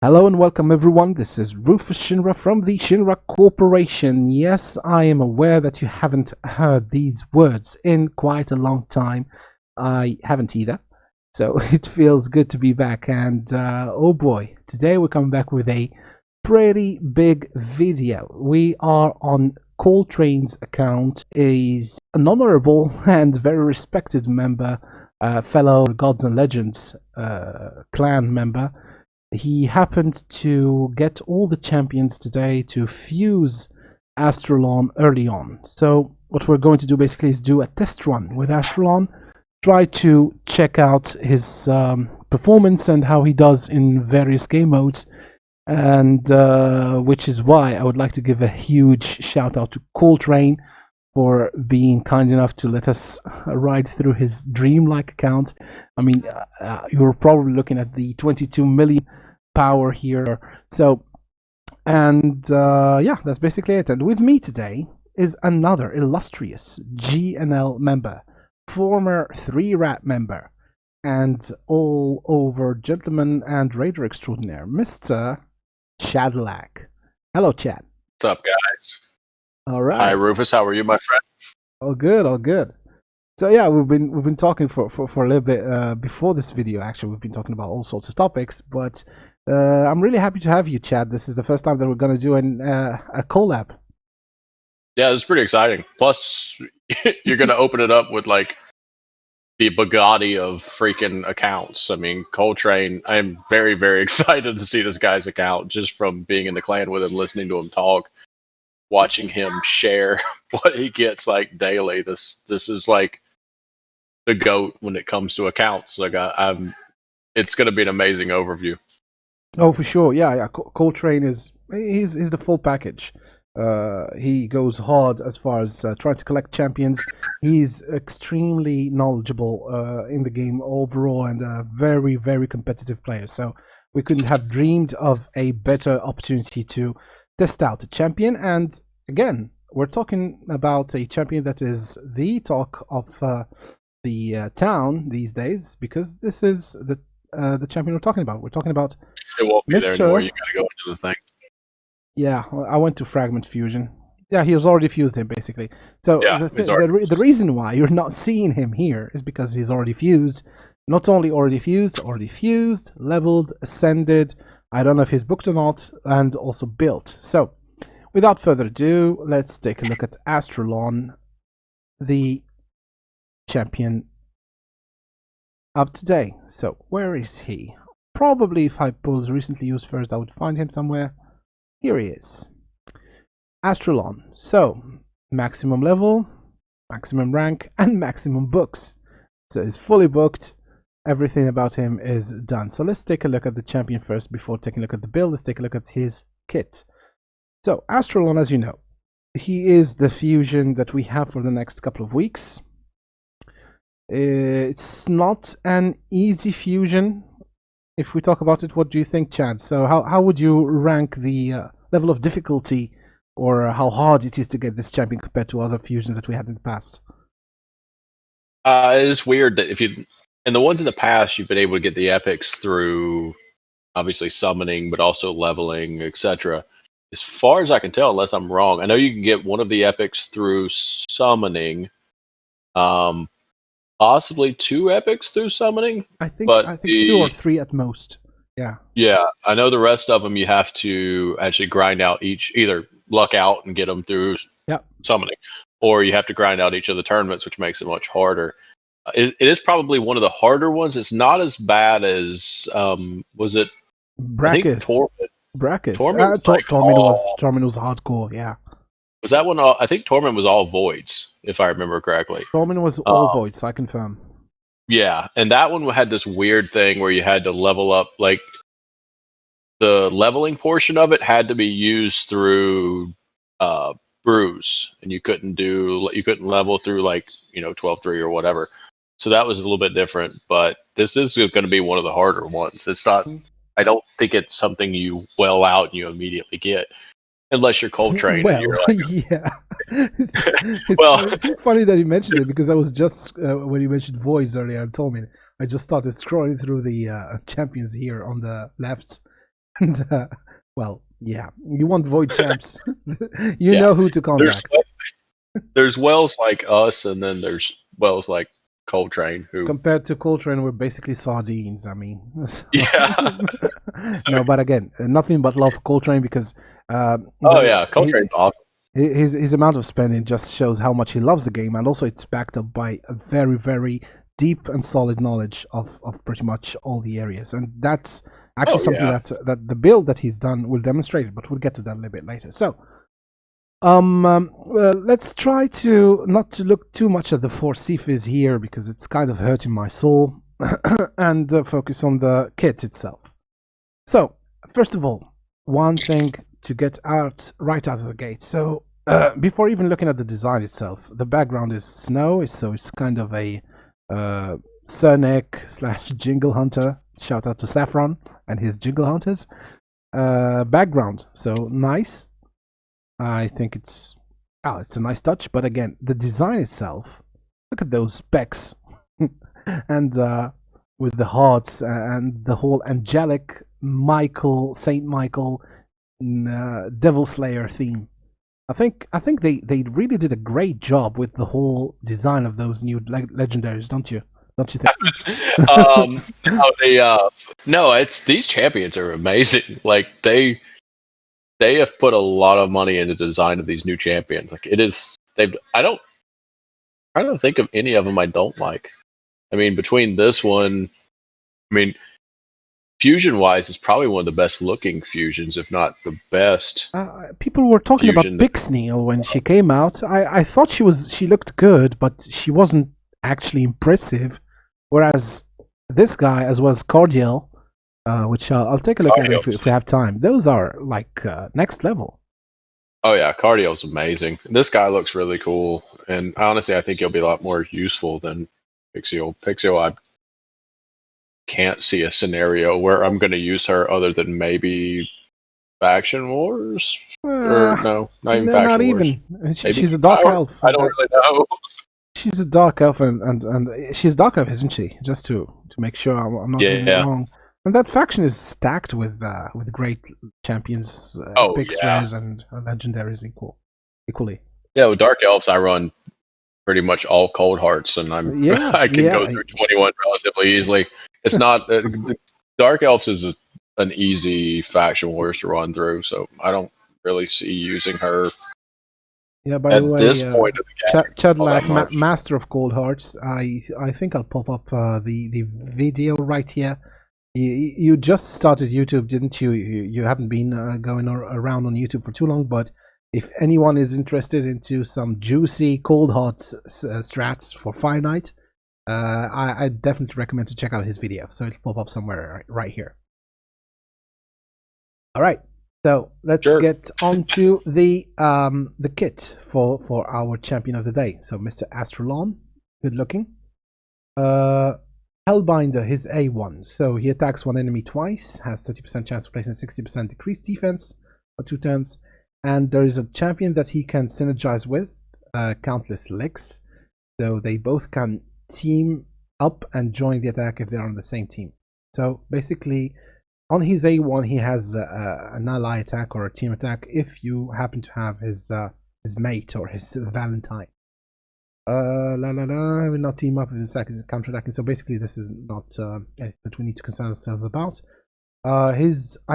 Hello and welcome everyone, this is Rufus Shinra from the Shinra Corporation. Yes, I am aware that you haven't heard these words in quite a long time. I haven't either, so it feels good to be back. And oh boy, today we're coming back with a pretty big video. We are on Coltrane's account. He's an honorable and very respected member, fellow Gods and Legends clan member. He happened to get all the champions today to fuse Astralon early on. So what we're going to do basically is do a test run with Astralon, try to check out his performance and how he does in various game modes, and which is why I would like to give a huge shout out to Coltrane for being kind enough to let us ride through his dreamlike account. I mean, you're probably looking at the 22 million power here. So, and yeah, that's basically it. And with me today is another illustrious GNL member, former 3-Rat member, and all over gentleman and raider extraordinaire, Mr. Chadlack. Hello, Chad. What's up, guys? All right. Hi, Rufus. How are you, my friend? All good, all good. So yeah, we've been talking for a little bit before this video. Actually, we've been talking about all sorts of topics, but I'm really happy to have you, Chad. This is the first time that we're going to do a collab. Yeah, it's pretty exciting. Plus, you're going to open it up with like the Bugatti of freaking accounts. I mean, Coltrane. I am very, very excited to see this guy's account just from being in the clan with him, listening to him talk, watching him share what he gets like daily. This is like the GOAT when it comes to accounts. Like it's going to be an amazing overview. Oh, for sure. Yeah. Coltrane he's the full package. He goes hard as far as trying to collect champions. He's extremely knowledgeable in the game overall and a very, very competitive player. So we couldn't have dreamed of a better opportunity to test out a champion. And again, we're talking about a champion that is the talk of the town these days, because this is the champion we're talking about. We're talking about it won't be there anymore. You gotta go into the thing. Yeah, I went to Fragment Fusion. Yeah, he was already fused him, basically. So yeah, the reason why you're not seeing him here is because he's already fused. Not only already fused, leveled, ascended. I don't know if he's booked or not, and also built. So, without further ado, let's take a look at Astralon, the champion of today. So, where is he? Probably if I pulled recently used first, I would find him somewhere. Here he is. Astralon. So, maximum level, maximum rank, and maximum books. So he's fully booked. Everything about him is done. So let's take a look at the champion first before taking a look at the build. Let's take a look at his kit. So, Astralon, as you know, he is the fusion that we have for the next couple of weeks. It's not an easy fusion. If we talk about it, what do you think, Chad? So how would you rank the level of difficulty, or how hard it is to get this champion compared to other fusions that we had in the past? It's weird that in the ones in the past, you've been able to get the epics through obviously summoning, but also leveling, etc. As far as I can tell, unless I'm wrong, I know you can get one of the epics through summoning. Possibly 2 epics through summoning. I think 2 or 3 at most. Yeah. Yeah, I know the rest of them you have to actually grind out either luck out and get them through summoning, or you have to grind out each of the tournaments, which makes it much harder. It is probably one of the harder ones. It's not as bad as was it Brachus? Torment was hardcore. Yeah. Was that one? I think Torment was all voids, if I remember correctly. Torment was all voids. I confirm. Yeah, and that one had this weird thing where you had to level up, like the leveling portion of it had to be used through brews, and you couldn't level through like 12-3 or whatever. So that was a little bit different, but this is going to be one of the harder ones. It's not. I don't think it's something you well out and you immediately get. Unless you're Coltrane. Well, like, yeah. It's funny that you mentioned it, because I was just, when you mentioned voids earlier and told me, I just started scrolling through the champions here on the left, And, well, yeah, you want void champs. You Yeah, know who to there's contact. there's whales like us, and then there's whales like Coltrane who. Compared to Coltrane, we're basically sardines. I mean, so. Yeah. No, but again, nothing but love for Coltrane because Oh yeah, Coltrane's awesome. his amount of spending just shows how much he loves the game, and also it's backed up by a very, very deep and solid knowledge of pretty much all the areas, and that's actually Oh something yeah. that the build that he's done will demonstrate it. But we'll get to that a little bit later. So, let's try to not to look too much at the four Sifis here because it's kind of hurting my soul, and focus on the kit itself. So, first of all, one thing to get out right out of the gate. So, before even looking at the design itself, the background is snow, so it's kind of a Cernic slash Jingle Hunter. Shout out to Saffron and his Jingle Hunters. Background, so nice. I think it's a nice touch, but again, the design itself. Look at those specs, and with the hearts and the whole angelic Saint Michael, Devil Slayer theme. I think they really did a great job with the whole design of those new legendaries, don't you? Don't you think? No, no, it's these champions are amazing. Like they have put a lot of money into the design of these new champions. Like it is, they've. I don't think of any of them I don't like. I mean, between this one, I mean, fusion wise, it's probably one of the best looking fusions, if not the best People were talking about fusion. Pixneal when she came out. I thought she looked good, but she wasn't actually impressive. Whereas this guy, as well as Cordial, which I'll take a look at if we have time. Those are like next level. Oh yeah, Cardio's amazing. This guy looks really cool, and honestly, I think he'll be a lot more useful than Pixio. Pixio, I can't see a scenario where I'm going to use her other than maybe Faction Wars, or no, not even No, not Faction Wars. even. Maybe She's a dark Power. elf. I don't really know. She's a dark elf, and she's dark elf, isn't she? Just to make sure I'm not getting it Yeah. wrong. And that faction is stacked with great champions, epics, rares, and legendaries equally. Yeah, with Dark Elves, I run pretty much all Cold Hearts, and I can go through 21 relatively easily. It's not Dark Elves is an easy faction wars to run through, so I don't really see using her. Yeah, by the way, this point of the game, Chadlack, Master of Cold Hearts. I think I'll pop up the video right here. You just started YouTube, didn't you? You haven't been going around on YouTube for too long, but if anyone is interested into some juicy Cold Hearts strats for Fire Knight, I definitely recommend to check out his video. So it'll pop up somewhere right here. All right. So let's get on to the kit for our champion of the day. So Mr. Astralon, good looking. Hellbinder, his A1. So he attacks one enemy twice, has 30% chance of placing 60% decreased defense for 2 turns, and there is a champion that he can synergize with, Countless Licks. So they both can team up and join the attack if they're on the same team. So basically, on his A1, he has an ally attack or a team attack if you happen to have his mate or his Valentine. I will not team up if the attack is counter-attacking. So basically, this is not anything that we need to concern ourselves about. I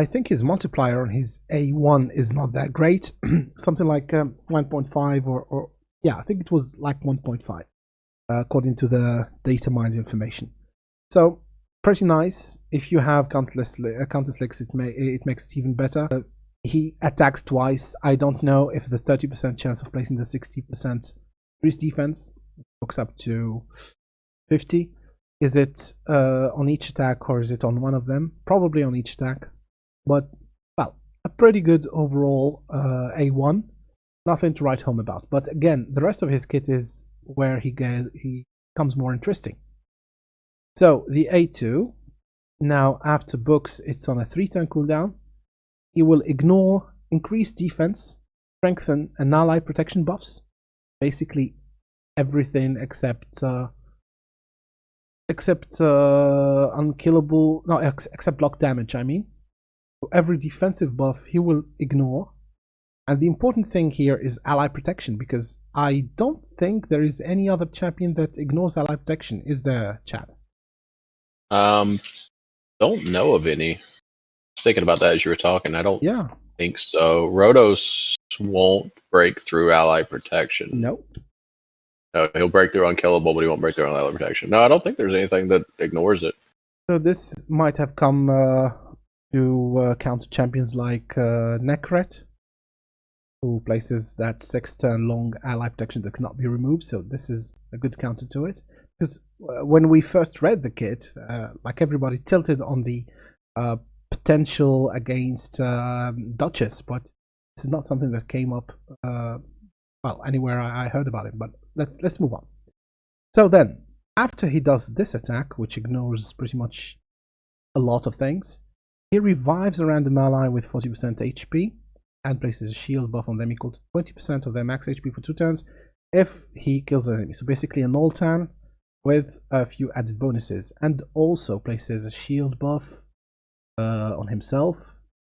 think his multiplier on his A1 is not that great. Something like 1.5 or yeah, I think it was like 1.5 according to the data mined information. So pretty nice. If you have countless licks, it makes it even better. He attacks twice. I don't know if the 30% chance of placing the 60% increased defense hooks up to 50. Is it on each attack or is it on one of them? Probably on each attack. But, well, a pretty good overall A1. Nothing to write home about. But again, the rest of his kit is where he becomes more interesting. So the A2, now after books, it's on a 3-turn cooldown. He will ignore increased defense, strengthen, and ally protection buffs. Basically everything except unkillable, no, except block damage, I mean. Every defensive buff he will ignore. And the important thing here is ally protection, because I don't think there is any other champion that ignores ally protection. Is there, Chad? Don't know of any. I was thinking about that as you were talking. I don't think so. Rotos won't break through ally protection. Nope. No, he'll break through unkillable, but he won't break through ally protection. No, I don't think there's anything that ignores it. So this might have come to counter champions like Necret, who places that 6-turn long ally protection that cannot be removed. So this is a good counter to it. Because when we first read the kit, like everybody tilted on the potential against Duchess, but this is not something that came up well anywhere I heard about it. But let's move on. So then, after he does this attack, which ignores pretty much a lot of things, he revives a random ally with 40% HP and places a shield buff on them equal to 20% of their max HP for 2 turns if he kills an enemy. So basically an Noltan with a few added bonuses, and also places a shield buff on himself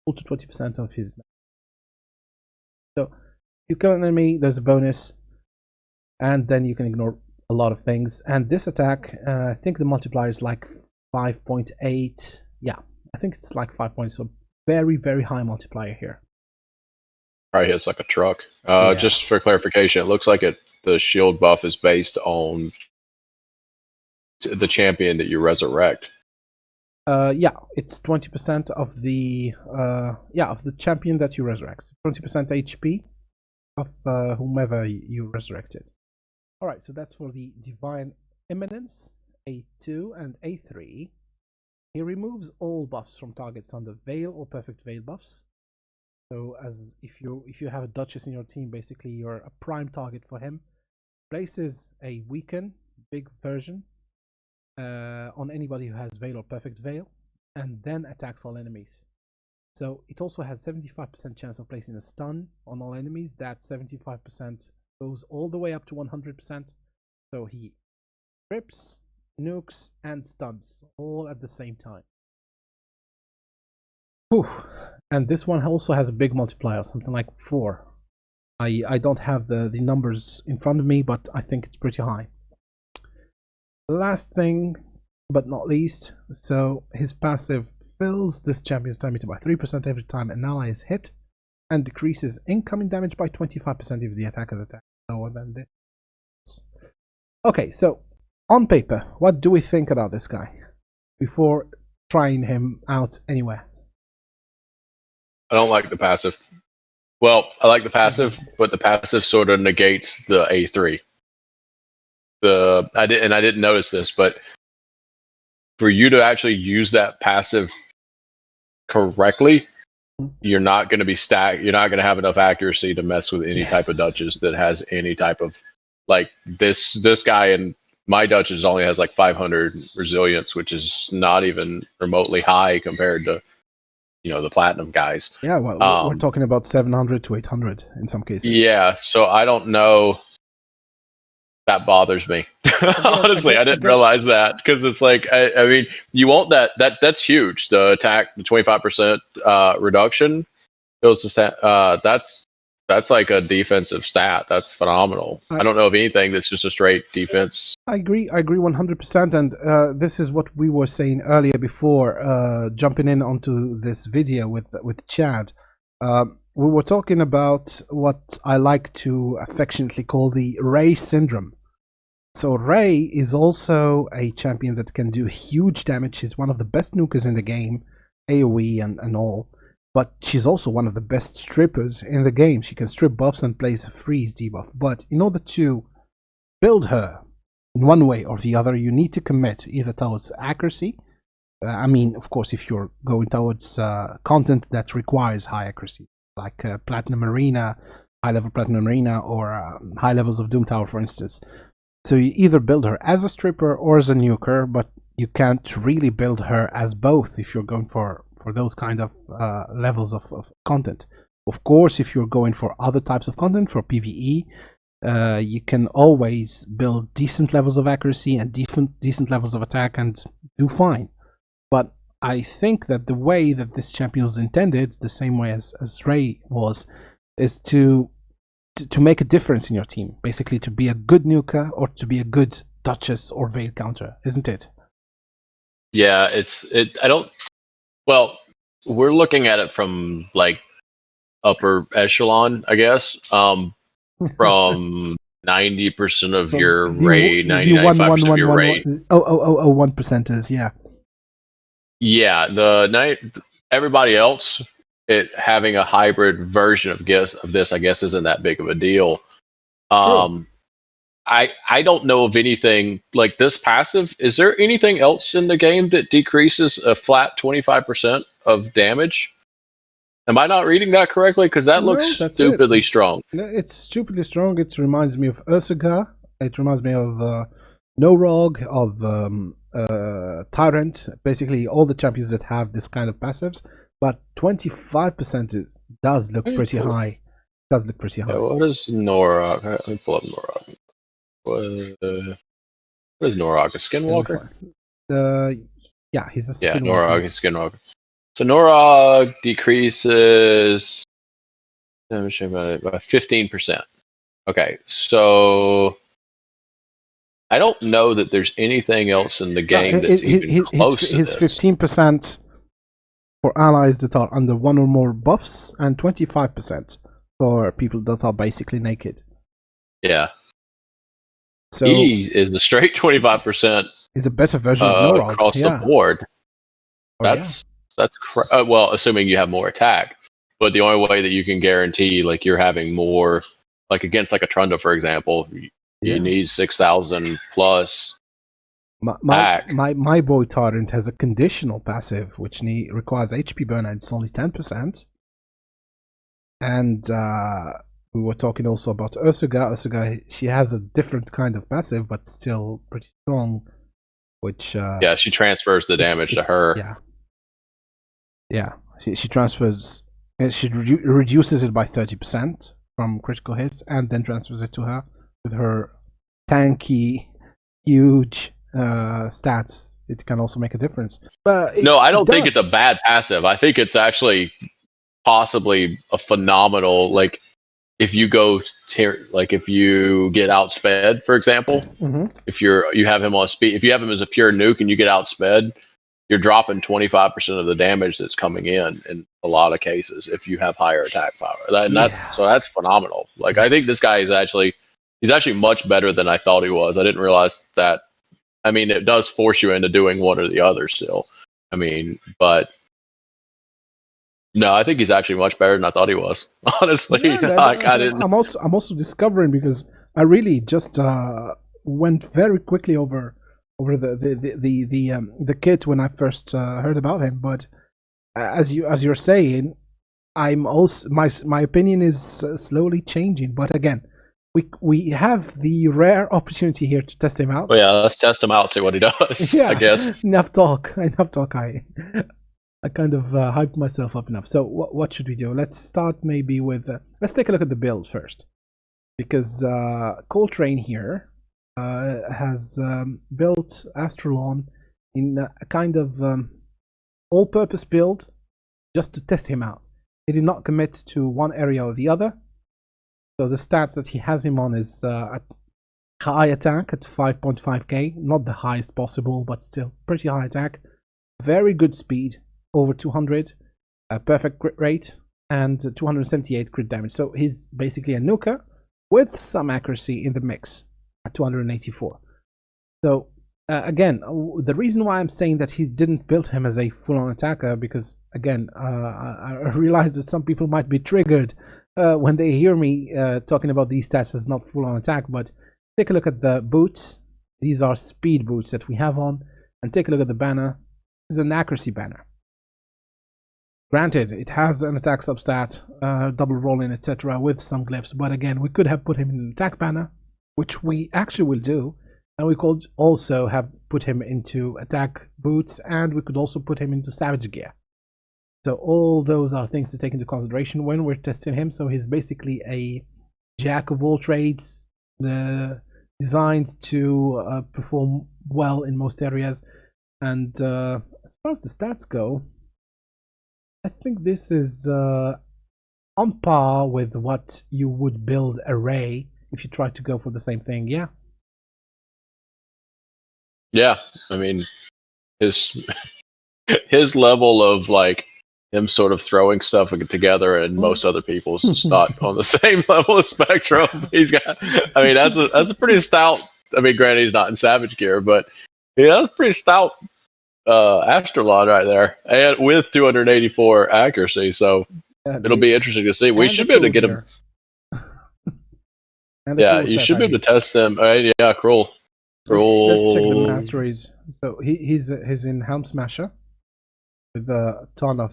equal to 20% of his max. So if you kill an enemy, there's a bonus, and then you can ignore a lot of things. And this attack, I think the multiplier is like 5.8. Yeah, I think it's like 5 points. So very, very high multiplier here. Probably hits like a truck. Just for clarification, it looks like the shield buff is based on the champion that you resurrect. Yeah, it's 20% of the champion that you resurrect. 20% HP of whomever you resurrected. All right, so that's for the Divine Imminence, A2 and A3. He removes all buffs from targets under Veil or Perfect Veil buffs. So as if you have a Duchess in your team, basically you're a prime target for him. Places a Weaken, big version, on anybody who has Veil or Perfect Veil, and then attacks all enemies. So it also has 75% chance of placing a stun on all enemies. That 75% goes all the way up to 100%. So he trips, nukes, and stuns all at the same time. Whew. And this one also has a big multiplier, something like 4. I don't have the numbers in front of me, but I think it's pretty high. Last thing, but not least, so his passive fills this champion's diameter by 3% every time an ally is hit, and decreases incoming damage by 25% if the attacker's attack is lower than this. Okay, so on paper, what do we think about this guy before trying him out anywhere? I don't like the passive. Well, I like the passive, but the passive sort of negates the A3. I didn't notice this, but for you to actually use that passive correctly, you're not going to be stacked. You're not going to have enough accuracy to mess with any type of Duchess that has any type of like this guy. And my Duchess only has like 500 resilience, which is not even remotely high compared to the platinum guys. Yeah, well, we're talking about 700 to 800 in some cases. Yeah, so I don't know. That bothers me. Honestly, I didn't realize that, because it's like I mean, you want that's huge. The attack, the 25% reduction. It was just that's like a defensive stat. That's phenomenal. I don't know of anything that's just a straight defense. I agree 100%, and this is what we were saying earlier before jumping in onto this video with Chad. We were talking about what I like to affectionately call the Ray syndrome. So Ray is also a champion that can do huge damage. She's one of the best nukers in the game, AoE and all. But she's also one of the best strippers in the game. She can strip buffs and place a freeze debuff. But in order to build her in one way or the other, you need to commit either towards accuracy. I mean, of course, if you're going towards content that requires high accuracy, like Platinum Arena, high-level Platinum Arena, or high levels of Doom Tower, for instance. So you either build her as a stripper or as a nuker, but you can't really build her as both if you're going for those kind of levels of content. Of course, if you're going for other types of content, for PvE, you can always build decent levels of accuracy and decent levels of attack and do fine. But I think that the way that this champion was intended, the same way as Ray was, is to make a difference in your team. Basically, to be a good nuker or to be a good Duchess or Veil counter, isn't it? Yeah, I don't. Well, we're looking at it from like upper echelon, I guess. From 90% of From your the raid, the 95% of your raid. 1%ers, yeah. Yeah, everybody else, having a hybrid version of this, I guess, isn't that big of a deal. True. I don't know of anything like this passive. Is there anything else in the game that decreases a flat 25% of damage? Am I not reading that correctly? Because that looks No, that's it. stupidly strong. It's stupidly strong. It reminds me of Ursuga. It reminds me of Norog, of Tyrant. Basically, all the champions that have this kind of passives. But 25% does look pretty high. Does look pretty high. Yeah, what is Norog? Let me pull up Norog. What is Norog? A skinwalker? Yeah, he's a skinwalker. Yeah, Norog is skinwalker. So Norog decreases damage by 15%. Okay, so I don't know that there's anything else in the game that's even close to his this. 15% for allies that are under one or more buffs, and 25% for people that are basically naked. Yeah. So he is the straight 25%. He's a better version of Norog across the board. That's well, assuming you have more attack. But the only way that you can guarantee like you're having more, like against like a Trunda, for example, you need 6,000 plus. My boy Tyrant has a conditional passive which requires HP burn, and it's only 10%. And we were talking also about Ursuga. Ursuga, she has a different kind of passive, but still pretty strong. Which yeah, she transfers the damage to her. Yeah. She transfers. She reduces it by 30% from critical hits, and then transfers it to her with her tanky, huge stats. It can also make a difference. But no, I don't think it's a bad passive. I think it's actually possibly a phenomenal, like if you go if you get outsped, for example, if you have him on speed, if you have him as a pure nuke and you get outsped, you're dropping 25% of the damage that's coming in a lot of cases if you have higher attack power. That's phenomenal. Like I think this guy is actually much better than I thought he was. I didn't realize that. I mean, it does force you into doing one or the other still. I mean, but no, I think he's actually much better than I thought he was. Honestly, I didn't. I'm also discovering, because I really just went very quickly over the kit when I first heard about him. But as you're saying, I'm also my opinion is slowly changing. But again, we have the rare opportunity here to test him out. Well, yeah, let's test him out, see what he does. Yeah, I guess. Enough talk. I kind of hyped myself up enough. So what should we do? Let's start maybe with let's take a look at the build first, because Coltrane here has built Astralon in a kind of all-purpose build just to test him out. He did not commit to one area or the other. So the stats that he has him on is at high attack at 5.5k, not the highest possible, but still pretty high attack. Very good speed, over 200, perfect crit rate, and 278 crit damage. So he's basically a nuker with some accuracy in the mix at 284. So again, the reason why I'm saying that he didn't build him as a full-on attacker, because again, I realized that some people might be triggered when they hear me talking about these stats as not full-on attack. But take a look at the boots. These are speed boots that we have on, and take a look at the banner. This is an accuracy banner. Granted, it has an attack substat, double rolling, etc., with some glyphs, but again, we could have put him in an attack banner, which we actually will do, and we could also have put him into attack boots, and we could also put him into savage gear. So all those are things to take into consideration when we're testing him. So he's basically a jack of all trades, designed to perform well in most areas. And as far as the stats go, I think this is on par with what you would build array if you try to go for the same thing. Yeah. Yeah, I mean his his level of like him sort of throwing stuff together and most other people's is not on the same level of spectrum. He's got, I mean, that's a pretty stout. I mean, granted, he's not in Savage gear, but yeah, that's pretty stout Astralon right there, and with 284 accuracy. So it'll be interesting to see. We And the should be able to cool get him. gear. And the Yeah, cool you set, should I be able mean. to test them. Yeah, cruel, Let's check the cruel. masteries. So he's in Helm Smasher with a ton of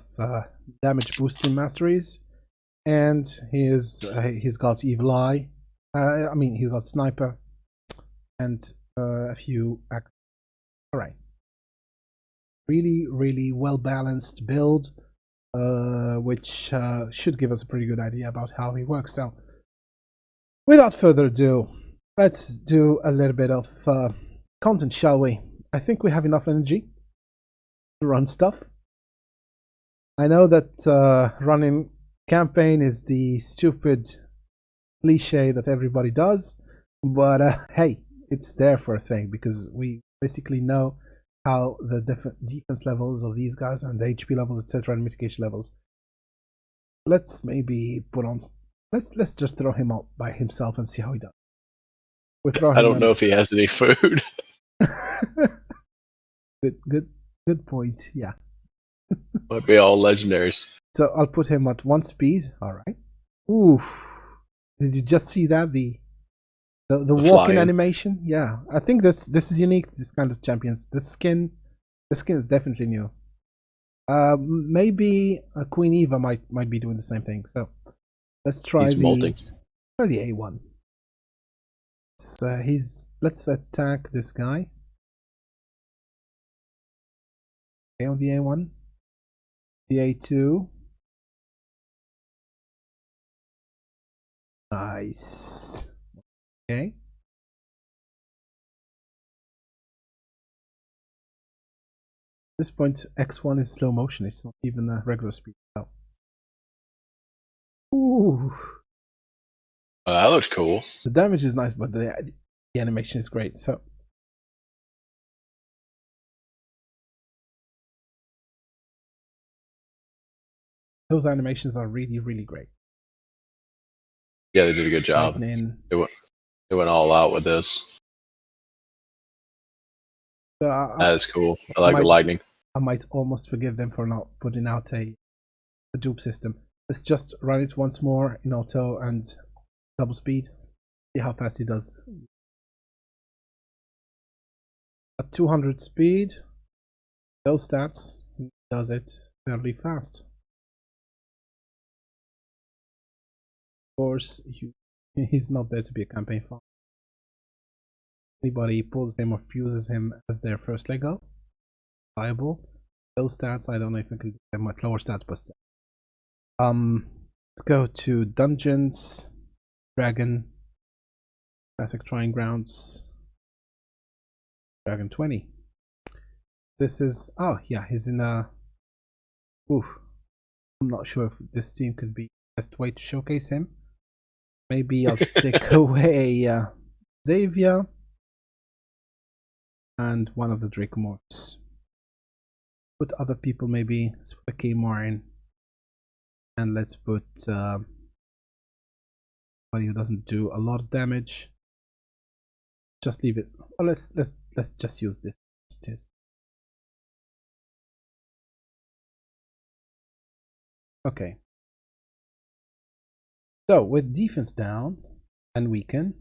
damage boosting masteries, and he's got Evil Eye. I mean, he's got Sniper and a few. All right, really well balanced build, which should give us a pretty good idea about how he works. So, without further ado, let's do a little bit of content, shall we? I think we have enough energy to run stuff. I know that running campaign is the stupid cliche that everybody does, but hey, it's there for a thing because we basically know how the different defense levels of these guys and the HP levels, etc., and mitigation levels. Let's maybe put on. Let's just throw him out by himself and see how he does. We throw I him don't know on. if he has any food. Good point. Yeah. Might be all legendaries. So I'll put him at 1 speed. All right. Oof. Did you just see that? The The walking flying. animation? Yeah. I think this is unique to this kind of champions. The skin is definitely new. Maybe Queen Eva might be doing the same thing. So let's try He's molting. the A1. So let's attack this guy. Okay, on the A1. The A2. Nice. Okay. At this point, X1 is slow motion. It's not even a regular speed. Oh. Ooh. That looks cool. The damage is nice, but the animation is great. So those animations are really great. Yeah, they did a good job. Lightning. They went all out with this. So That is cool. I I like the might lightning. I might almost forgive them for not putting out a dupe system. Let's just run it once more in auto and double speed. See how fast he does. At 200 speed, those stats, he does it fairly fast. Of course, he's not there to be a campaign farm. Anybody pulls him or fuses him as their first Lego, viable. Those stats, I don't know if I can do them much lower stats, but still. Let's go to dungeons, dragon, classic trying grounds, dragon 20. This is yeah, he's in a. Oof, I'm not sure if this team could be the best way to showcase him. Maybe I'll take away Xavier and one of the Dracomorphs. Put other people maybe. Let's put a K-Mar in. And let's put somebody who doesn't do a lot of damage. Just leave it. Or let's just use this. It is. Okay. So with defense down and weaken.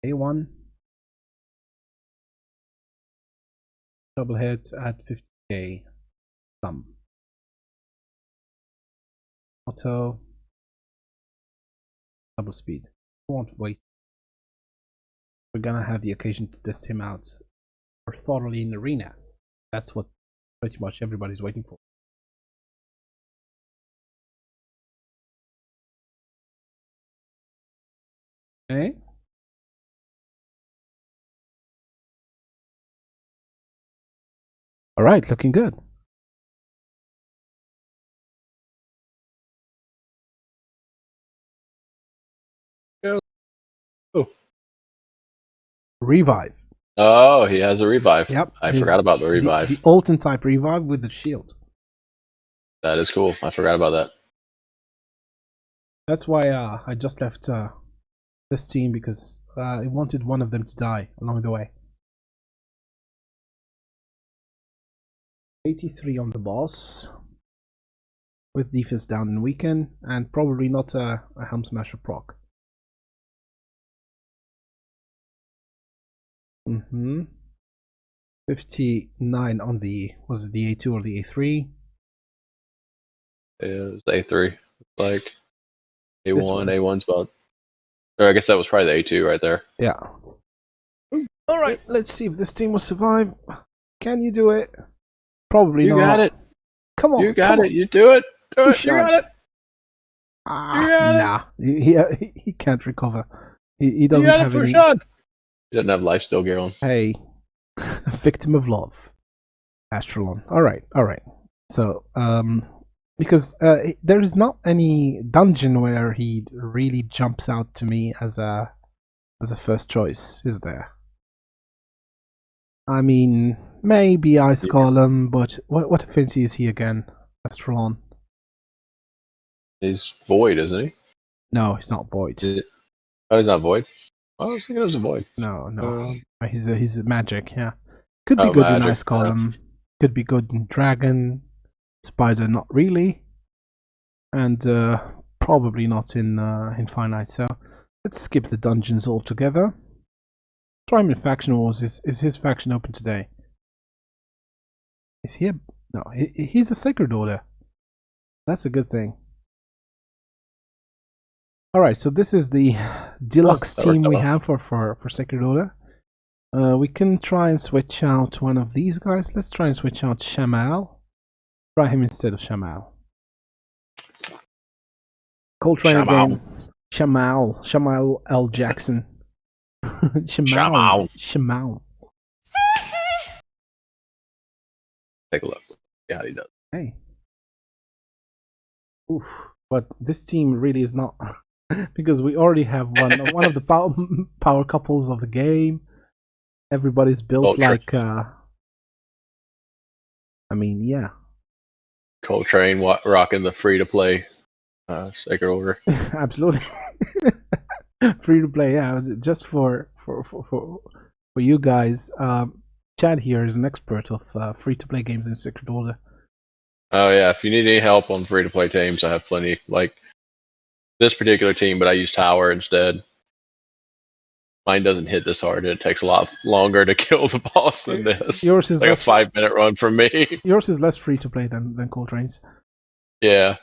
A1. Double hit at 50k. Thumb. Auto. Double speed. Won't wait. We're gonna have the occasion to test him out or thoroughly in arena. That's what pretty much everybody's waiting for. Okay. All right, looking good. Oh. Revive. Oh, he has a revive. Yep. I forgot about the revive. The Alton type revive with the shield. That is cool. I forgot about that. That's why I just left this team, because I wanted one of them to die along the way. 83 on the boss, with defense down and weaken, and probably not a Helm Smasher proc. 59 on the, was it the A2 or the A3? It was A3. Like This A1, one. A1's about. Or I guess that was probably the A2 right there. Yeah. Alright, let's see if this team will survive. Can you do it? Probably not. You got it. Come on. You got it. You do it. Do it. Shot. You got it. Nah. He can't recover. He doesn't have any. Shot. He doesn't have lifesteal gear on. Hey, victim of love, Astralon. All right. So, because there is not any dungeon where he really jumps out to me as a first choice, is there? I mean, maybe Ice Golem, but what affinity is he again, Astralon? He's void, isn't he? No, he's not void. Oh, he's not void. Oh, I was thinking it was a void. No. He's a magic. Yeah, could be good magic, in Ice Golem. Could be good in Dragon. Spider, not really, and probably not in Finite. So let's skip the dungeons altogether. Try him in Faction Wars. Is his faction open today? Is he? No, he's a Sacred Order. That's a good thing. All right, so this is the deluxe team we have for Sacred Order. We can try and switch out one of these guys. Let's try and switch out Shamal. Try him instead of Shamal. Coltrane again. Shamal L. Jackson. Shamal. Take a look. Yeah, he does. Hey. Oof. But this team really is not, because we already have one of the power couples of the game. Everybody's built like I mean, yeah. Coltrane rocking the free to play Sacred Order. Absolutely. Free to play, yeah. Just for you guys. Chad here is an expert of free to play games in Sacred Order. Oh yeah, if you need any help on free to play teams, I have plenty. Like this particular team, but I use Tower instead. Mine doesn't hit this hard. It takes a lot longer to kill the boss than this. Yours is like a 5-minute run for me. Yours is less free to play than Coltrane's. Yeah.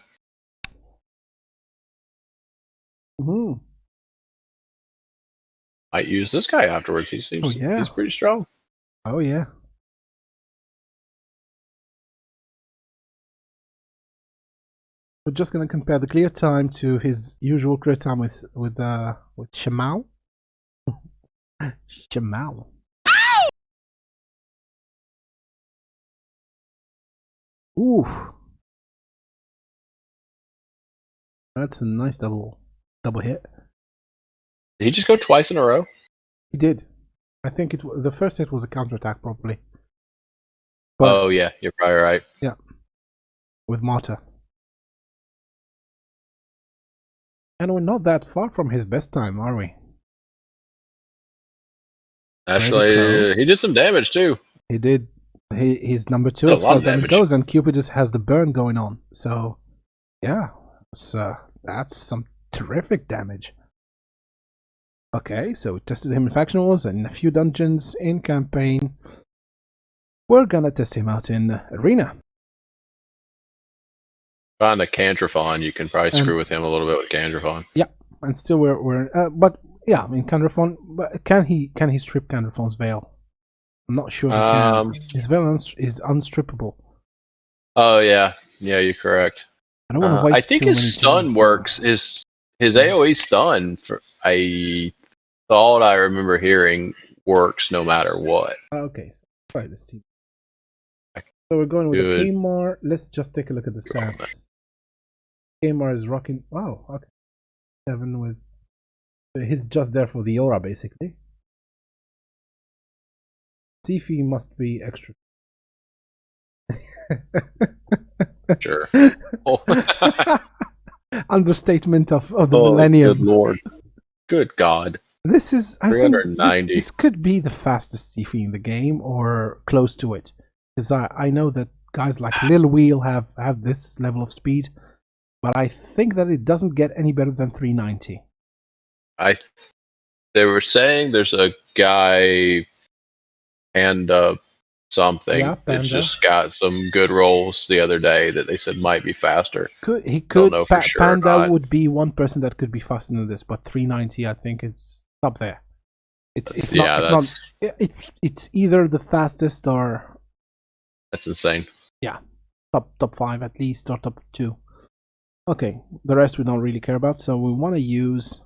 Might use this guy afterwards. He seems he's pretty strong. Oh yeah. We're just gonna compare the clear time to his usual clear time with Shamal. Shamal. Oof. That's a nice double hit. Did he just go twice in a row? He did. I think the first hit was a counterattack, probably. But, oh yeah, you're probably right. Yeah. With Marta. And we're not that far from his best time, are we? Actually, he did some damage too. He did. He's number 2 as far as damage goes, and Cupid just has the burn going on. So, yeah, that's some terrific damage. Okay, so we tested him in Faction Wars and a few dungeons in campaign. We're gonna test him out in Arena. Find a Candrafon, you can probably screw with him a little bit with Candrafon. Yeah, and still but yeah, I mean Candrafon. But can he strip Candrafon's veil? I'm not sure he can. His veil is unstrippable. Oh yeah, you're correct. I don't want to waste. I think his stun works. His AOE stun, I thought I remember hearing, works no matter what. Okay, so try this team. So we're going with the Good. Kmart. Let's just take a look at the stats. Kmart is rocking. Oh, okay. 7 with. He's just there for the aura, basically. Sifi must be extra. Sure. Oh, Understatement of the oh, millennium. good lord. Good God. This is, I think, 390. this could be the fastest Sifi in the game, or close to it. Because I know that guys like Lil Wheel have this level of speed, but I think that it doesn't get any better than 390. They were saying there's a guy and something Yeah, that Panda. just got some good rolls the other day that they said might be faster. He Don't could. know for sure or Panda not. would be one person that could be faster than this, but 390, I think it's up there. It's not. Yeah, It's not. It's either the fastest or that's insane. yeah, top 5 at least, or top 2. Okay, the rest we don't really care about. So we want to use.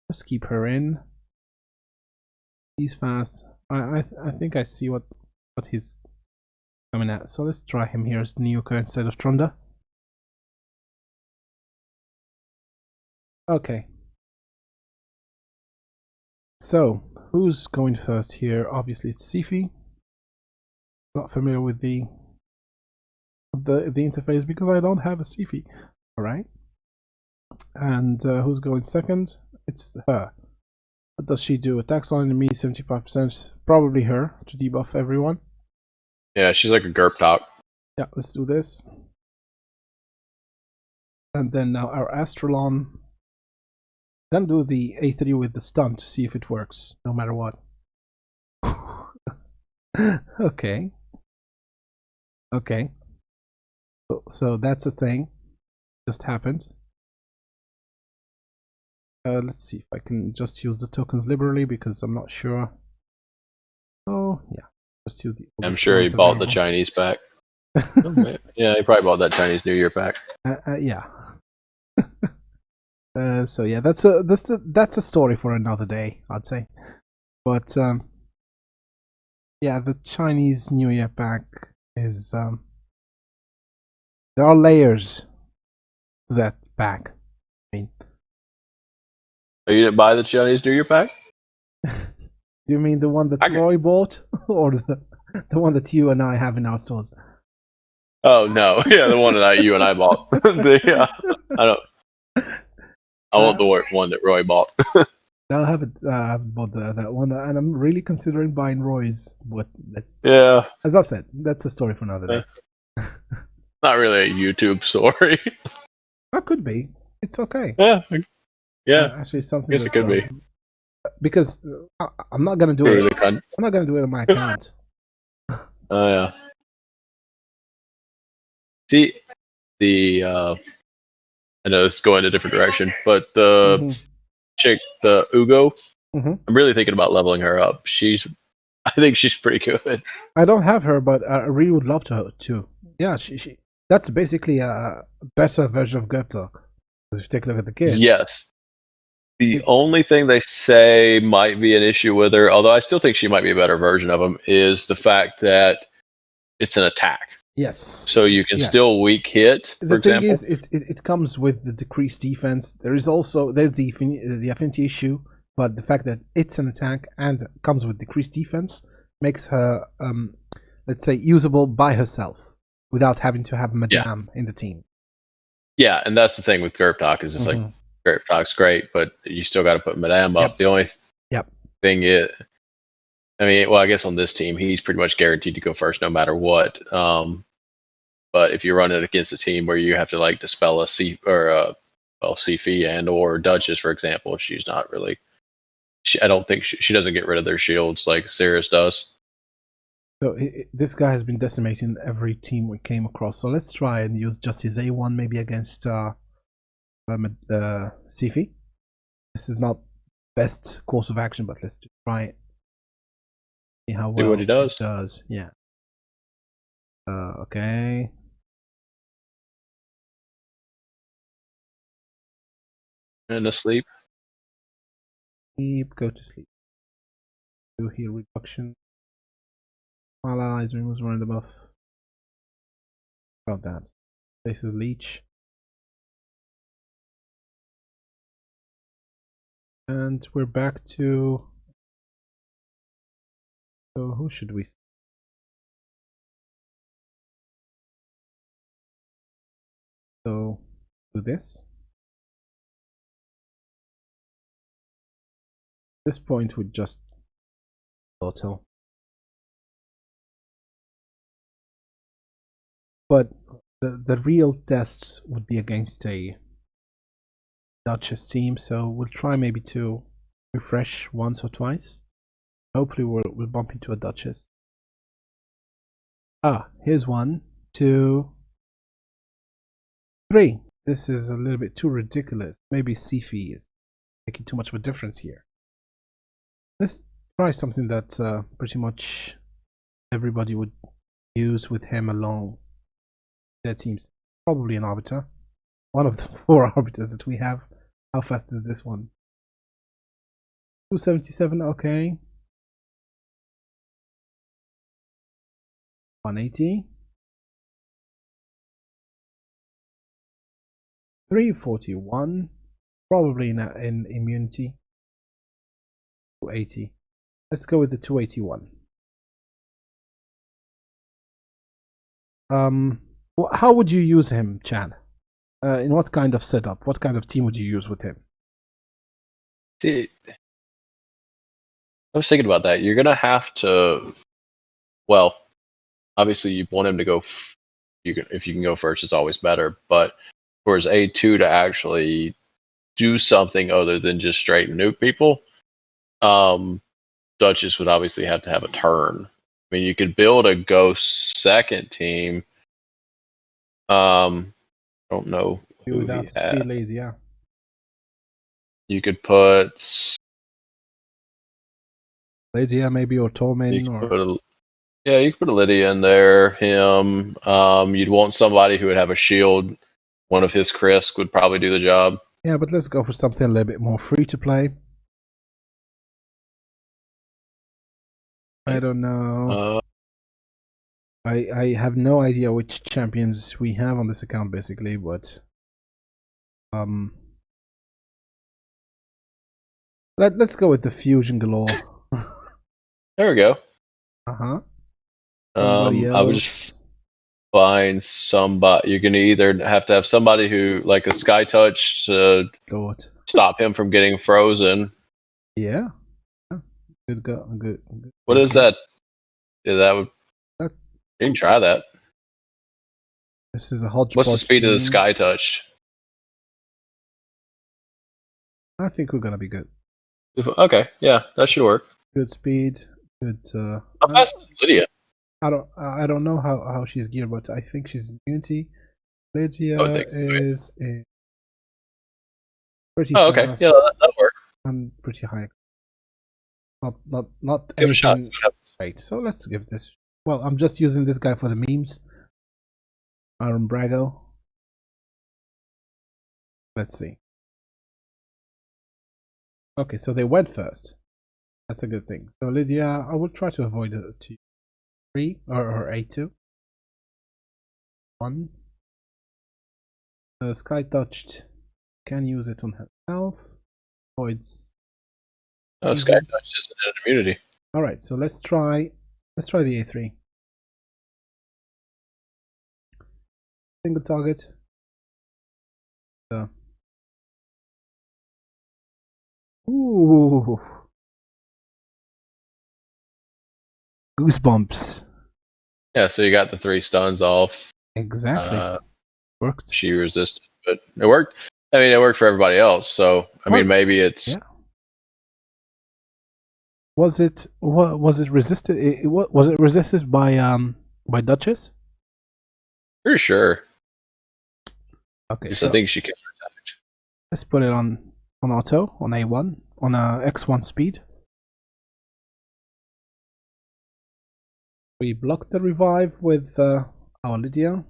Let's keep her in. He's fast. I think I see what he's coming at. So let's try him here as Nyuka instead of Tronda. Okay. So who's going first here? Obviously it's Sifi. Not familiar with the interface because I don't have a Sifi. All right. And who's going second? It's her. What does she do? Attacks on enemy 75%. Probably her to debuff everyone. Yeah, she's like a GURP talk. Yeah, let's do this. And then now our Astralon. Then do the A3 with the stun to see if it works, no matter what. Okay. Okay. So that's a thing. Just happened. Let's see if I can just use the tokens liberally because I'm not sure. Oh, yeah. Just use the I'm sure he bought the Chinese pack. Oh, yeah, he probably bought that Chinese New Year pack. Yeah. So yeah, that's a story for another day, I'd say. But yeah, the Chinese New Year pack is there are layers to that pack. I mean, Oh, you didn't buy the Chinese New Year pack? do you mean the one that Roy bought, or the one that you and I have in our stores? Oh no, yeah, the one that you and I bought. I don't. I want the one that Roy bought. I haven't bought that one, and I'm really considering buying Roy's. But that's as I said, that's a story for another day. Not really a YouTube story. That could be. It's okay. Yeah. Actually, something. I guess it could be. Because I'm not gonna do it. I'm not gonna do it on my account. Oh yeah. See, I know it's going a different direction, but the chick, the Ugo, I'm really thinking about leveling her up. I think she's pretty good. I don't have her, but I really would love to. Yeah, she that's basically a better version of Gupta. Because if you take a look at the kids. Yes. The only thing they say might be an issue with her, although I still think she might be a better version of him, is the fact that it's an attack. Yes. So you can still weak hit. The thing is, it comes with the decreased defense. There's the affinity issue, but the fact that it's an attack and comes with decreased defense makes her, let's say, usable by herself without having to have Madame in the team. Yeah, and that's the thing with GURP Talk is it's like GURP Talk's great, but you still got to put Madame up. The only thing is, I mean, well, I guess on this team he's pretty much guaranteed to go first no matter what. But if you run it against a team where you have to like dispel a Sifi and or Duchess, for example, she's not really. I don't think she doesn't get rid of their shields like Sirius does. So this guy has been decimating every team we came across. So let's try and use just his A1 maybe against Sifi. This is not best course of action, but let's just try it. See how well what he does. It does. Yeah. Okay. And asleep. Go to sleep. Do heal reduction. While allies removes random buff. About that. Places leech. And we're back to... So who should we... So do this. This point would just auto. But the real test would be against a Duchess team, so we'll try maybe to refresh once or twice. Hopefully we'll bump into a Duchess. Here's 1, 2, 3. This is a little bit too ridiculous. Maybe Sifi is making too much of a difference here. Let's try something that pretty much everybody would use with him along their teams. Probably an Arbiter. One of the 4 Arbiters that we have. How fast is this one? 277, okay. 180. 341. Probably in immunity. 280. Let's go with the 281. How would you use him, Chad? In what kind of setup? What kind of team would you use with him? See, I was thinking about that. You're gonna have to. Well, obviously, you want him to go. If you can go first, it's always better. But for his A2 to actually do something other than just straight nuke people, Duchess would obviously have to have a turn. I mean, you could build a Ghost second team. I don't know who he Without speed had. lead, yeah. You could put. Lydia maybe, or You Tormin, could or... put a. Yeah, you could put a Lydia in there. Him. You'd want somebody who would have a shield. One of his Krisk would probably do the job. Yeah, but let's go for something a little bit more free to play. I don't know. I have no idea which champions we have on this account, basically, but let's go with the fusion galore. There we go. Somebody I would just else. find somebody. You're gonna either have to have somebody who, like a Sky Touch, to Thought. stop him from getting frozen. Yeah. Good go. Good. What is thinking. that? Yeah, that would. That, You can try that. this is a What's the hodgepodge speed of the team. Sky Touch? I think we're gonna be good. Okay, yeah, that should work. Good speed. Good. How fast is Lydia? I don't know how she's geared, but I think she's immunity. I would Lydia think so. is pretty Oh, okay. Yeah, fast that'll work. and pretty high. Not Give it a shot. anything great. So let's give this. Well, I'm just using this guy for the memes. Aaron Brago. Let's see. Okay, so they went first. That's a good thing. So Lydia, I will try to avoid a 2-3 or A2. 1. Sky touched. Can use it on herself. Avoids. Oh, Sky Touch isn't an immunity. All right, so let's try the A3. Single target. Ooh. Goosebumps. Yeah, so you got the 3 stuns off. Exactly. Worked. She resisted, but it worked. I mean, it worked for everybody else. So I mean, maybe it's. Yeah. Was it resisted? Was it resisted by Duchess? Pretty sure. Okay, So I think she counterattacked. Let's put it on auto on A1 on X1 speed. We block the revive with our Lydia.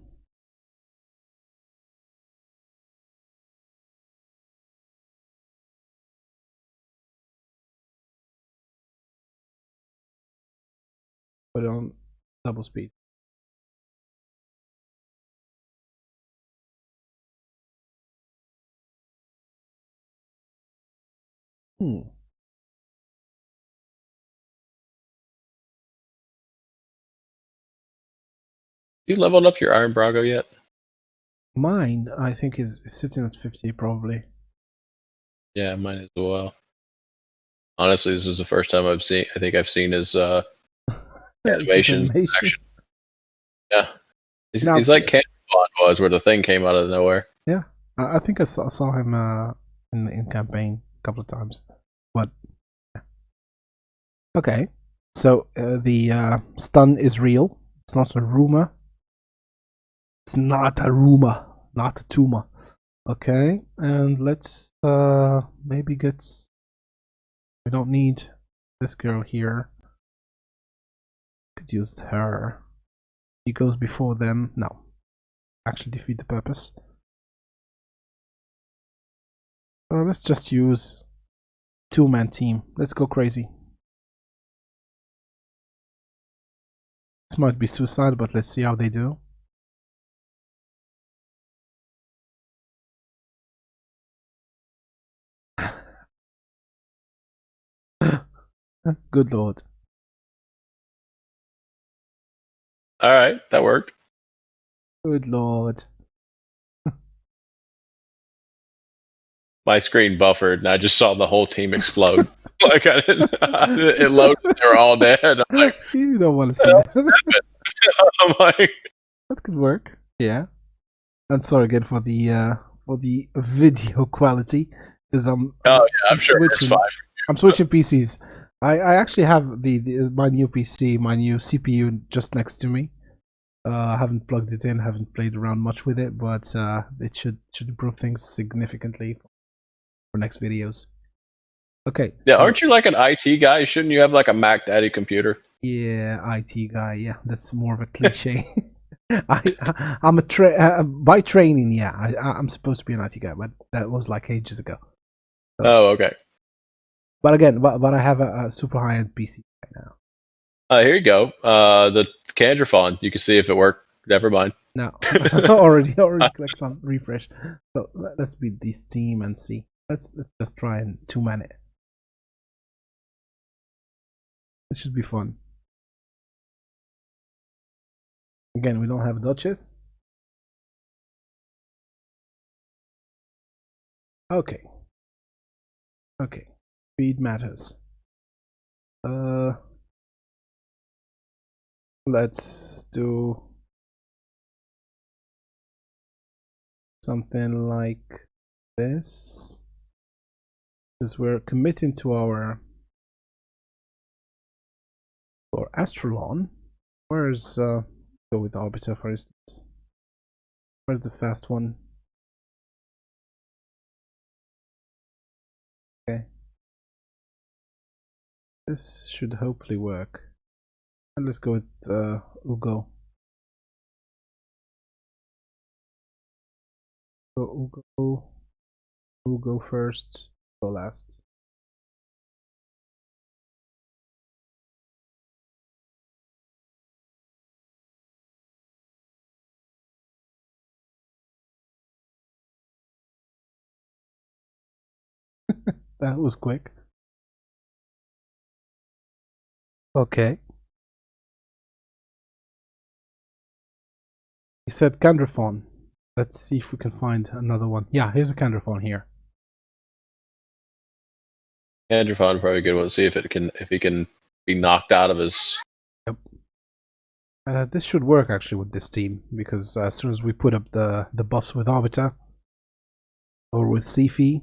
Put it on double speed. Hmm. You leveled up your Iron Brago yet? Mine, I think, is sitting at 50 probably. Yeah, mine as well. Honestly, this is the first time I've seen. I think I've seen his His animations. Actually, animations. yeah, Now, he's like Cannon was, where the thing came out of nowhere. yeah, I think I saw him in campaign a couple of times. But okay, so the stun is real. It's not a rumor. It's not a rumor, not a tumor. Okay, and let's maybe get. We don't need this girl here. Could use her. He goes before them. No, actually defeat the purpose. Let's just use two-man team. Let's go crazy. This might be suicide, but let's see how they do. Good lord. All right, that worked. Good lord. My screen buffered, and I just saw the whole team explode. Like it loaded, they were all dead. I'm like, You don't want to see that. I'm like, That could work. Yeah. And sorry again for the video quality, because oh yeah, I'm sure it works fine. I'm switching PCs. I actually have my new PC, my new CPU just next to me. I haven't plugged it in, haven't played around much with it, but it should improve things significantly for next videos. Okay, Yeah, so aren't you like an IT guy? Shouldn't you have like a Mac Daddy computer? yeah, IT guy. Yeah, that's more of a cliche. I'm by training. Yeah, I'm supposed to be an IT guy, but that was like ages ago. So, Oh, okay. but again, but I have a super high end PC right now. Here you go. The Candrafon. You can see if it worked. Never mind. Now already clicked on refresh. So let's beat this team and see. Let's just try and two-man it. It should be fun. Again, we don't have Duchess. Okay. Okay. Speed matters. Let's do something like this. Because we're committing to our Astralon. Where's go with Arbiter for instance? Where's the fast one? Okay. This should hopefully work. And let's go with Ugo. So Ugo first, go last. That was quick. Okay. You said Candraphon. Let's see if we can find another one. Yeah, here's a Candraphon here. Candrafon probably a good one. See if he can be knocked out of his. Yep. This should work actually with this team because as soon as we put up the buffs with Arbiter or with Sifi,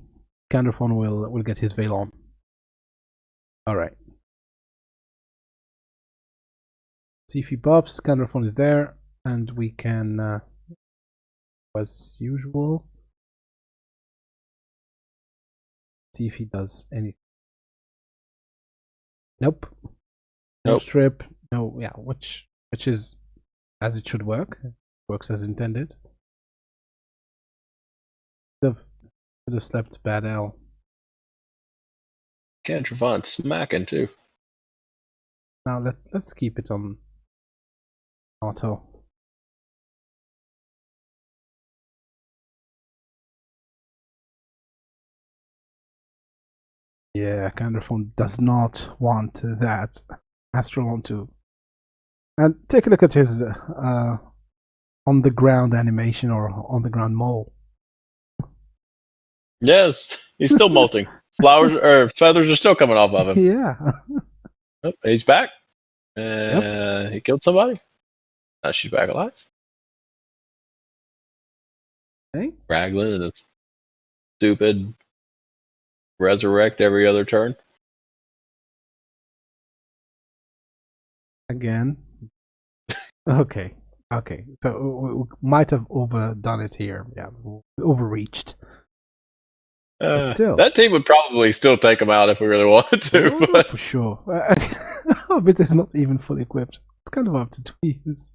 Candraphon will get his veil on. All right. Sifi buffs, Candraphon is there, and we can, as usual, see if he does anything. Nope. No Nope. strip. No. Yeah. Which is as it should work. Works as intended. Should have slept bad L. Candrafon smacking too. Now let's keep it on auto. Yeah, Canderphone does not want that Astralon to. And take a look at his on the ground animation or on the ground mole. Yes, he's still molting. Flowers or feathers are still coming off of him. Yeah. Oh, he's back. Yep. He killed somebody. Now she's back alive. Hey. Raglan and his stupid resurrect every other turn. Again. Okay. Okay. So we might have overdone it here. Yeah, overreached. But still. That team would probably still take him out if we really wanted to. Oh, But for sure. But it's not even fully equipped. It's kind of up to use.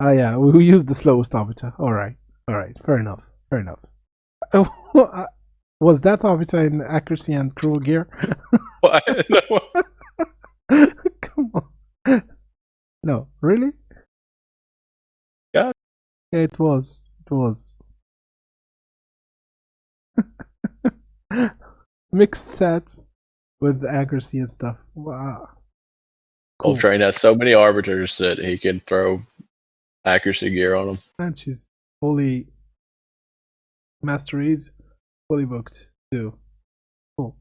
Yeah, we used the slowest arbiter. All right. Fair enough. Was that arbiter in accuracy and cruel gear? Come on. No, really? Yeah. It was. Mixed set with accuracy and stuff. Wow. Cool. Coltrane has so many arbiters that he can throw accuracy gear on them. And she's fully mastered, fully booked too. Cool.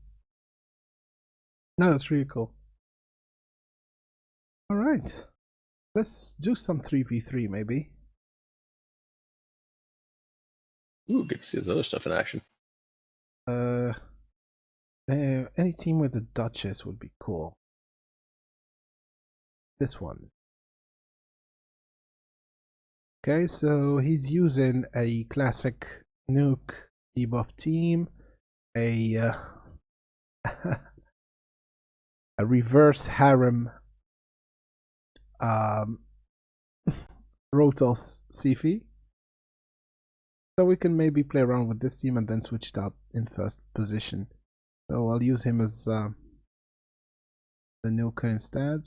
No, that's really cool. All right. Let's do some 3v3 maybe. Ooh, get to see his other stuff in action. Any team with the Duchess would be cool. This one. Okay, so he's using a classic nuke debuff team, a a reverse harem Rotos Sifi. So we can maybe play around with this team and then switch it out in first position. So I'll use him as the nuker instead.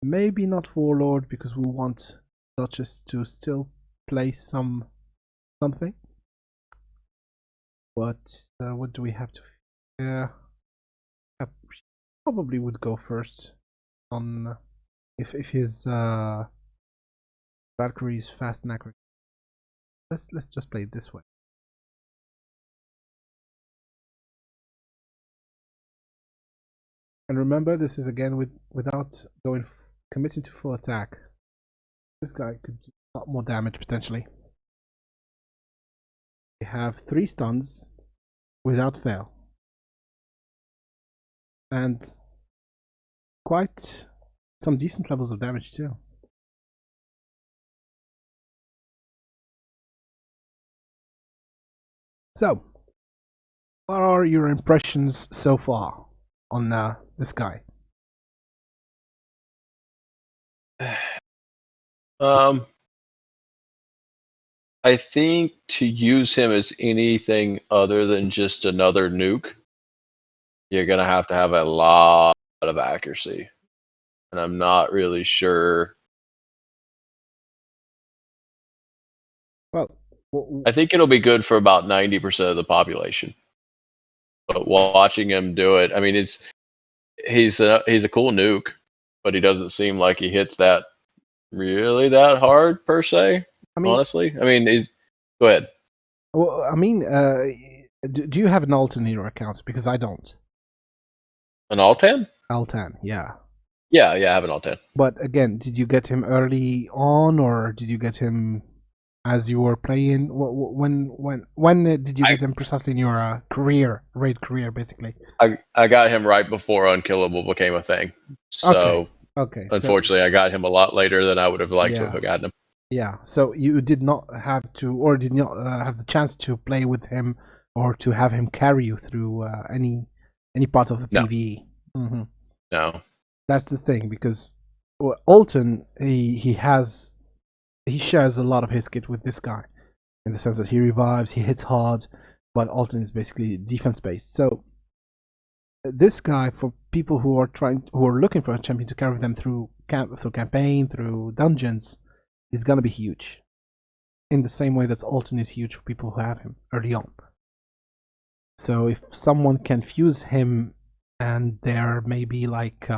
Maybe not Warlord because we want Duchess to still play something. But what do we have to fear? Probably would go first on if his Valkyrie is fast and accurate. Let's just play it this way. And remember, this is again without committing to full attack. This guy could do a lot more damage potentially. We have 3 stuns without fail. And quite some decent levels of damage too. So, what are your impressions so far on this guy? I think to use him as anything other than just another nuke, you're gonna have to have a lot of accuracy, and I'm not really sure. Well, I think it'll be good for about 90% of the population. But watching him do it, I mean, he's a cool nuke, but he doesn't seem like he hits that really that hard per se. I mean, honestly, I mean, go ahead. well, I mean, do you have an alt in your account? Because I don't. An Altan? Altan, yeah. Yeah, I have an Altan. But again, did you get him early on, or did you get him as you were playing? When did you get him precisely in your raid career, basically? I got him right before Unkillable became a thing. So okay. Unfortunately, I got him a lot later than I would have liked to have gotten him. Yeah. So you did not have to, or did not have the chance to play with him, or to have him carry you through any part of the PvE. Mm-hmm. No. That's the thing, because Alton he shares a lot of his kit with this guy, in the sense that he revives, he hits hard, but Alton is basically defense based. So this guy, for people who are looking for a champion to carry them through campaign, through dungeons, is gonna be huge. in the same way that Alton is huge for people who have him early on. So if someone can fuse him and they're maybe like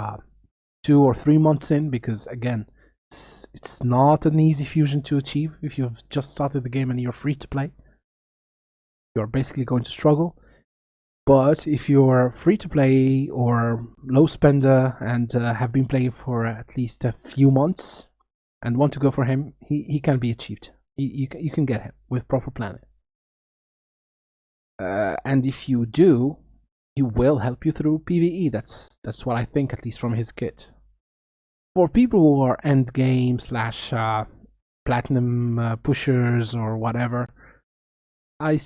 2 or 3 months in, because again, it's not an easy fusion to achieve if you've just started the game and you're free to play. You're basically going to struggle. But if you're free to play or low spender and have been playing for at least a few months and want to go for him, he can be achieved. You can get him with proper planning. And if you do, he will help you through PvE. That's what I think, at least from his kit. For people who are end game / platinum pushers or whatever, I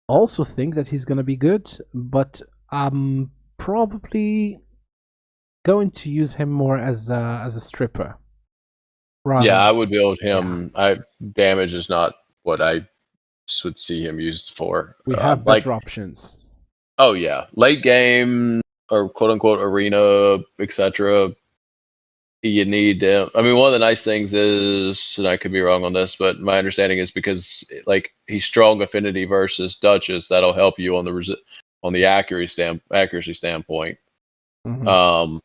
also think that he's going to be good, but I'm probably going to use him more as a stripper. Yeah, I would build him. Damage is not what I would see him used for. We have better options. Oh yeah, late game or quote unquote arena, etc. You need. I mean, one of the nice things is, and I could be wrong on this, but my understanding is because like he's strong affinity versus Duchess, that'll help you on the accuracy standpoint. Mm-hmm.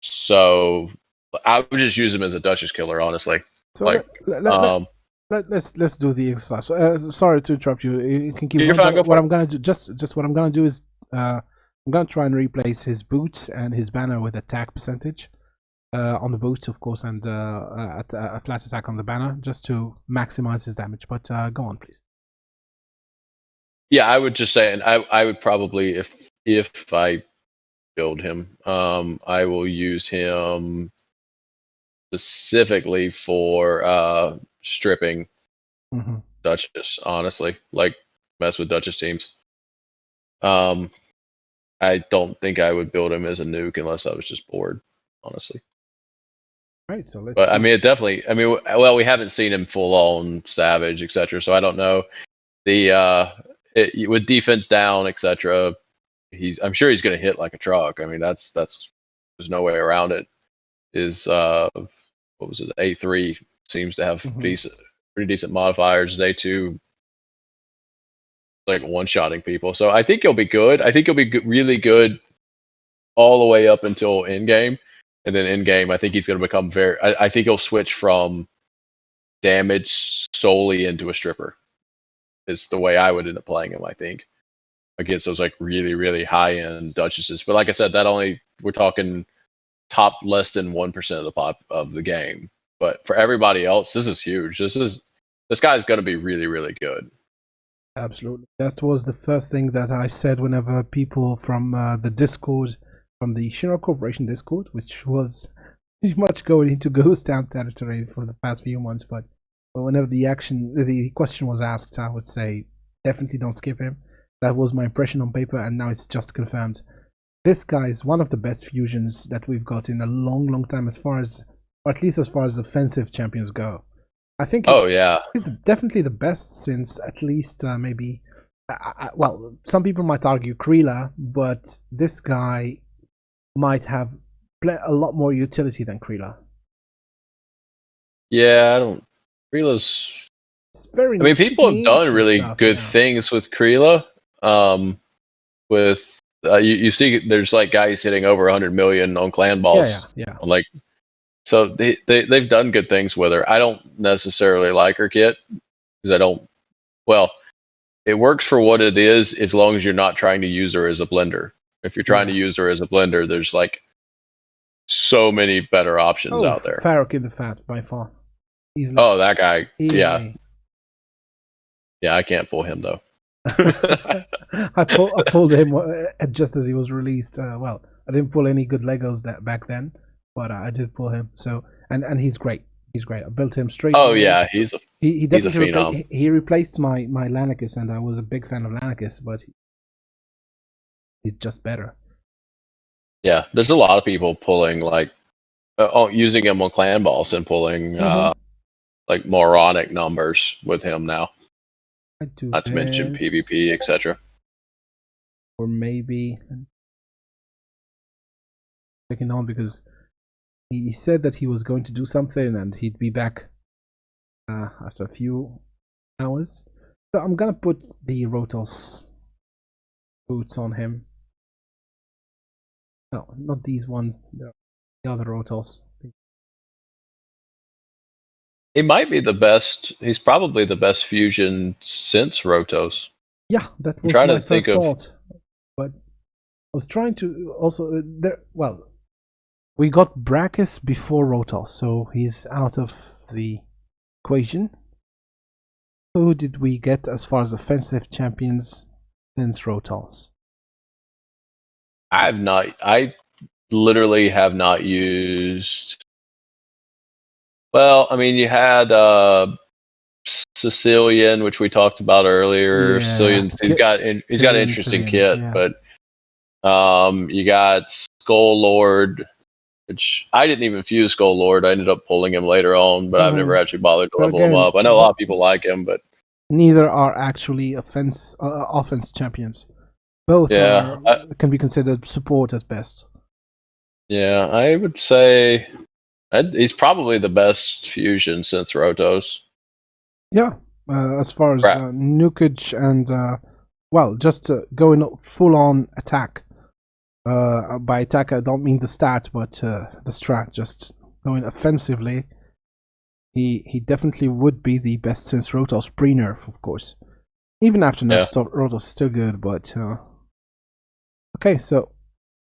So I would just use him as a Duchess killer, honestly. So like, let's do the exercise. Sorry to interrupt you. You can keep You're going. fine, But what I'm gonna do, just what I'm gonna do is, I'm gonna try and replace his boots and his banner with attack percentage on the boots, of course, and a flat attack on the banner, just to maximize his damage. But go on, please. Yeah, I would just say, and I would probably, if I build him, I will use him specifically for stripping Duchess, honestly. Like, mess with Duchess teams. I don't think I would build him as a nuke unless I was just bored, honestly. Right, so let's But see. I mean, it definitely. I mean, well, we haven't seen him full on savage, etc. So I don't know with defense down, etc. I'm sure he's going to hit like a truck. I mean, that's there's no way around it. Is what was it? A3 seems to have pretty decent modifiers. A2 like one-shotting people. So I think he'll be good. I think he'll be really good all the way up until end game, and then end game, I think he's going to become I think he'll switch from damage solely into a stripper. Is the way I would end up playing him. I think against those like really really high end Duchesses. But like I said, we're talking top less than 1% of the pop of the game. But for everybody else, this is huge. This guy's going to be really really good. Absolutely. That was the first thing that I said whenever people from the Discord, from the Shinra Corporation Discord, which was pretty much going into ghost town territory for the past few months, but whenever the question was asked, I would say definitely don't skip him. That was my impression on paper, and now it's just confirmed. This guy is one of the best fusions that we've got in a long, long time, or at least as far as offensive champions go. I think he's definitely the best since at least maybe. Well, some people might argue Kreela, but this guy might have a lot more utility than Kreela. Yeah, I don't. Kreela's. It's very. I mean, people have done really good things with Kreela. With you see, there's like guys hitting over 100 million on clan balls. Yeah. Like, so they've done good things with her. I don't necessarily like her kit because I don't. Well, it works for what it is as long as you're not trying to use her as a blender. If you're trying to use her as a blender, there's like so many better options out there. Farrokh in the Fat by far. Oh, that guy. Easily. Yeah, I can't pull him though. I pulled him just as he was released. Well, I didn't pull any good Legos back then, but I did pull him. So and he's great. He's great. I built him straight. Oh yeah, he definitely he replaced my Lanicus, and I was a big fan of Lanicus, but he's just better. Yeah, there's a lot of people pulling like using him on clan balls and pulling like moronic numbers with him now. Not to mention PvP, etc. Or maybe taking on because he said that he was going to do something and he'd be back after a few hours. So I'm gonna put the Rotos boots on him. No, not these ones. The other Rotos. He might be the best. He's probably the best fusion since Rotos. Yeah, that I'm was trying my to think first of. thought. But I was trying to also there. Well, we got Brachus before Rotos, so he's out of the equation. Who did we get as far as offensive champions since Rotos? I literally have not used. Well, I mean, you had Sicilian, which we talked about earlier. Yeah, Sicilian, he's got an Killian, interesting Cillian, kit, yeah. but you got Skull Lord, which I didn't even fuse Skull Lord. I ended up pulling him later on, but I've never actually bothered to But level him again, up. I know a lot of people like him, but neither are actually offense champions. Both yeah, can be considered support at best. yeah, I would say he's probably the best fusion since Rotos. Yeah, as far as Right. nukage and well, just going full on attack. By attack, I don't mean the stat, but the strat. Just going offensively. He definitely would be the best since Rotos pre-nerf, of course. Even after nerf, Yeah. so Rotos still good, but okay. So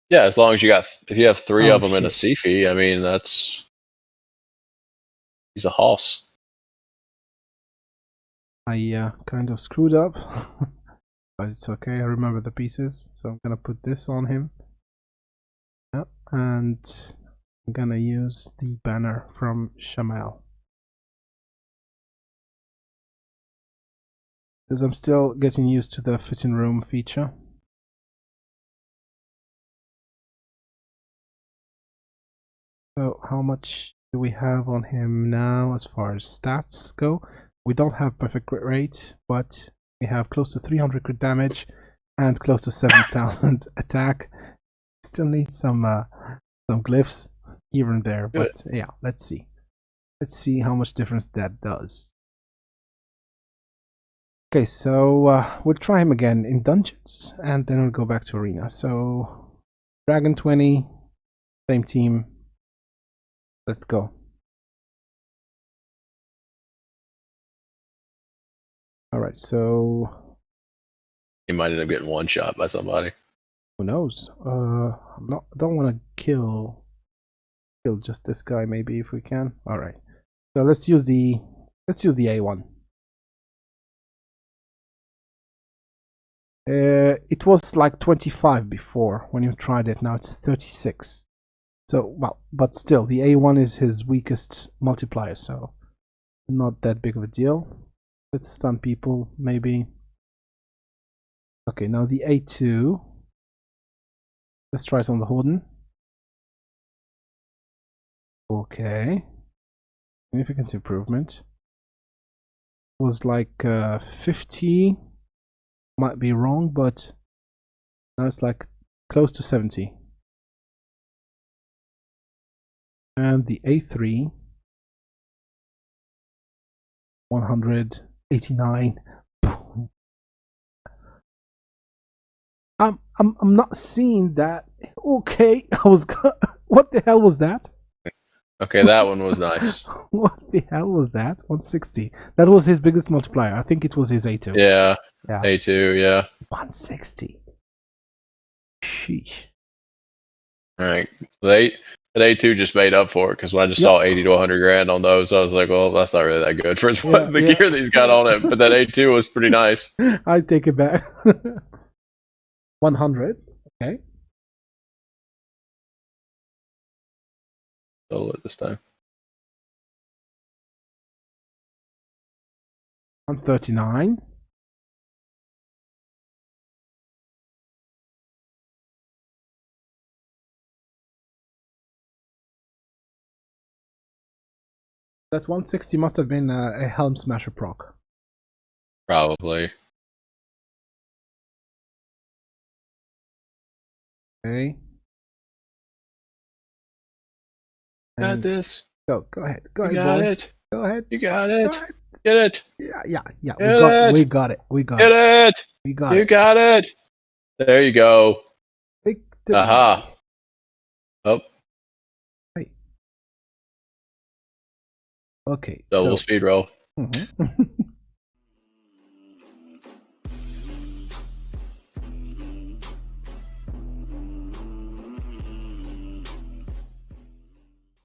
Yeah, as long as if you have three oh of them in a shit, Sifi, I mean he's a hoss. I kind of screwed up, but it's okay. I remember the pieces, so I'm gonna put this on him. Yeah, and I'm gonna use the banner from Shamal. Because I'm still getting used to the fitting room feature. So how much do we have on him now as far as stats go? We don't have perfect crit rate, but we have close to 300 crit damage and close to 7,000 attack. Still need some glyphs here and there, Good. but yeah, let's see. Let's see how much difference that does. Okay, so we'll try him again in dungeons, and then we'll go back to arena. So Dragon 20, same team. Let's go. All right, so He might end up getting one shot by somebody. who knows? I don't want to kill just this guy. Maybe if we can. All right. So let's use the A1. It was like 25 before when you tried it. Now it's 36. So well, but still, the A1 is his weakest multiplier, so not that big of a deal. Let's stun people, maybe. Okay, now the A2. Let's try it on the Horden. Okay. Significant improvement. Was like 50. Might be wrong, but now it's like close to 70. And the A3, 189. I'm not seeing that. Okay, what the hell was that? Okay, that one was nice. What the hell was that? 160. That was his biggest multiplier. I think it was his A2. Yeah. Yeah. A2, yeah. 160. Sheesh. All right. That A2 just made up for it because when I just saw 80 to 100 grand on those, I was like, well, that's not really that good for the gear that he's got on it. But that A2 was pretty nice. I take it back. 100. Okay. Solo it this time. 139. That 160 must have been a Helm Smasher proc. Probably. Okay. Got And this. go ahead. Go You ahead, got boy. it. Go ahead. You got Go it. ahead. Get it. Yeah. Get We it. got it. We got Get it. it. We got You it. got it. There you go. Victory. Aha. Oh, Hey. Okay. double So. speed roll. Mhm.